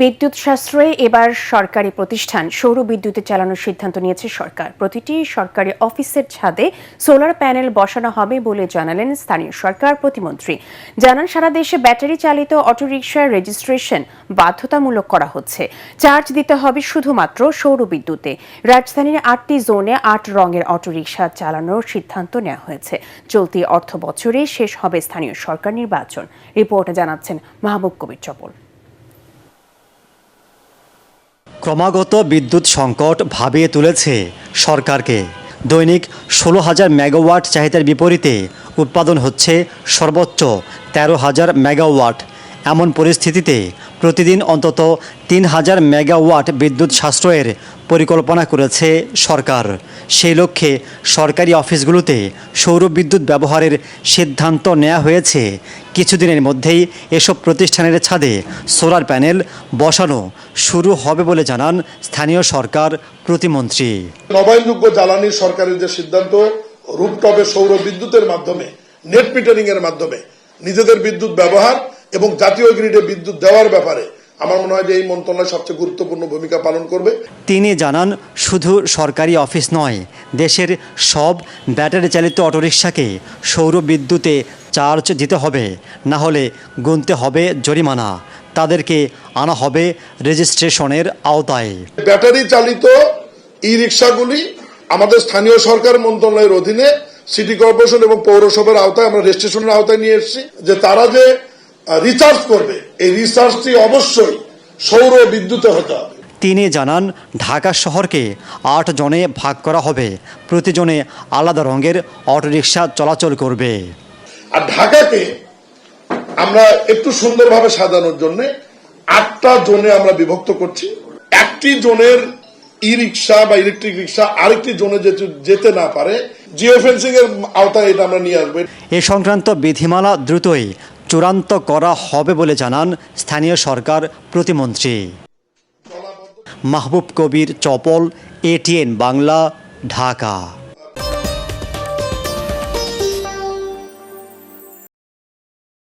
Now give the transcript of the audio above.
বিদ্যুৎ সাশ্রয়ে এবার সরকারি প্রতিষ্ঠান সৌর বিদ্যুতে চালানোর সিদ্ধান্ত নিয়েছে সরকার। প্রতিটি সরকারি অফিসের ছাদে সোলার প্যানেল বসানো হবে বলে জানালেন স্থানীয় সরকার প্রতিমন্ত্রী। জানান, সারা দেশে ব্যাটারি চালিত অটোরিকশার রেজিস্ট্রেশন বাধ্যতামূলক করা হচ্ছে। চার্জ দিতে হবে শুধুমাত্র সৌর বিদ্যুতে। রাজধানীর 8টি জোনে 8 রঙের অটোরিকশা চালানোর সিদ্ধান্ত নেওয়া হয়েছে। চলতি অর্থ বছরে শেষ হবে স্থানীয় সরকার নির্বাচন। রিপোর্টে জানাচ্ছেন মাহবুব কবির চপল। ক্রমাগত বিদ্যুৎ সংকট ভাবিয়ে তুলেছে সরকারকে। দৈনিক 16,000 মেগাওয়াট চাহিদার বিপরীতে উৎপাদন হচ্ছে সর্বোচ্চ 13,000 মেগাওয়াট। এমন পরিস্থিতিতে প্রতিদিন অন্তত 3,000 মেগাওয়াট বিদ্যুৎ সাশ্রয়ের পরিকল্পনা করেছে সরকার। সেই লক্ষ্যে সরকারি অফিসগুলোতে সৌর বিদ্যুৎ ব্যবহারের সিদ্ধান্ত নেওয়া হয়েছে। কিছুদিনের মধ্যেই এসব প্রতিষ্ঠানের ছাদে সোলার প্যানেল বসানো শুরু হবে বলে জানান স্থানীয় সরকার প্রতিমন্ত্রী। নবায়নযোগ্য জ্বালানির সরকারের যে সিদ্ধান্ত, রুফটপে সৌর বিদ্যুতের মাধ্যমে, নেট মিটারিং এর মাধ্যমে নিজেদের বিদ্যুৎ ব্যবহার এবং জাতীয় গ্রিডে বিদ্যুৎ দেওয়ার ব্যাপারে আমার মনে হয় যে এই মন্ত্রণালয় সবচেয়ে গুরুত্বপূর্ণ ভূমিকা পালন করবে। তিনি জানান, শুধু সরকারি অফিস নয়, দেশের সব ব্যাটারি চালিত অটোরিকশাকে সৌর বিদ্যুতে চার্জ দিতে হবে, না হলে গুনতে হবে জরিমানা। তাদেরকে আনা হবে রেজিস্ট্রেশনের আওতায়। ব্যাটারি চালিত ই রিক্সাগুলি আমাদের স্থানীয় সরকার মন্ত্রণালয়ের অধীনে সিটি কর্পোরেশন এবং পৌরসভার আওতায় আমরা রেজিস্ট্রেশনের আওতায় নিয়ে এসেছি। যে তারা যে রিচার্জ করবে, এই রিচার্জটি অবশ্যই সৌর বিদ্যুতে হতে হবে। তিনি জানান, ঢাকা শহরকে 8 জোনে ভাগ করা হবে। প্রতিজনে আলাদা রঙের অটোরিকশা চলাচল করবে। আর ঢাকাকে আমরা একটু সুন্দরভাবে সাজানোর জন্য 8টা জোনে আমরা বিভক্ত করছি। একটি জোনের ই রিক্সা বা ইলেকট্রিক রিক্সা আরেকটি জোনে যেতে না পারে, জিও ফেন্সিং এর আওতায় এটা আমরা নিয়ে আসবো। এ সংক্রান্ত বিধিমালা দ্রুতই চূড়ান্ত করা হবে বলে জানান স্থানীয় সরকার প্রতিমন্ত্রী। মাহবুব কবির চপল, ATN বাংলা, ঢাকা।